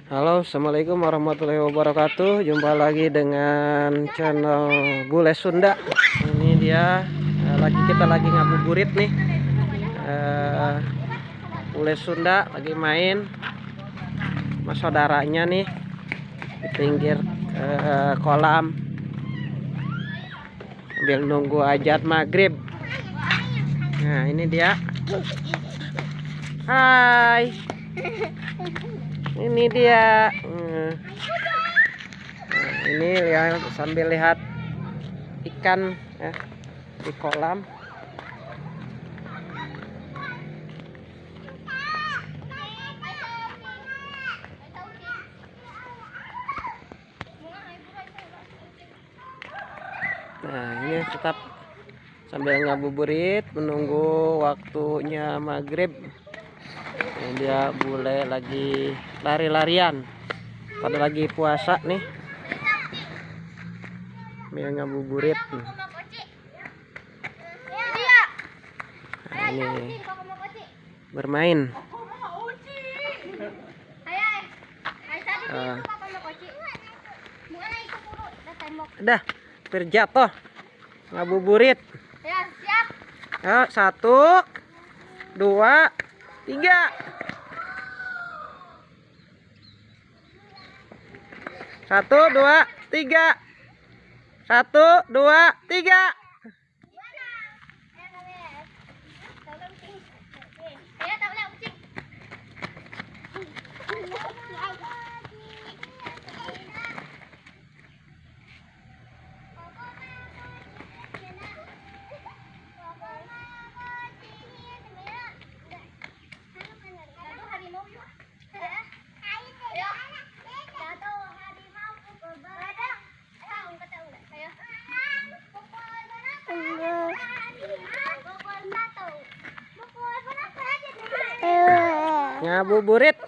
Halo, assalamualaikum warahmatullahi wabarakatuh. Jumpa lagi dengan channel Bule Sunda. Ini dia kita lagi ngabuburit nih. Bule Sunda lagi main sama saudaranya nih di pinggir kolam sambil nunggu azan maghrib. Nah, ini dia. Hai. Ini dia. Nah, ini lihat sambil lihat ikan di kolam. Nah, ini tetap sambil ngabuburit menunggu waktunya maghrib. Ini dia bule lagi lari-larian, pada lagi puasa nih, sambil ngabuburit. Nah, ini bermain. Udah terjatuh ngabuburit. Ya, siap. Ya, 1, 2, 3. 1, 2, 3. 1, 2, 3. Ngabuburit.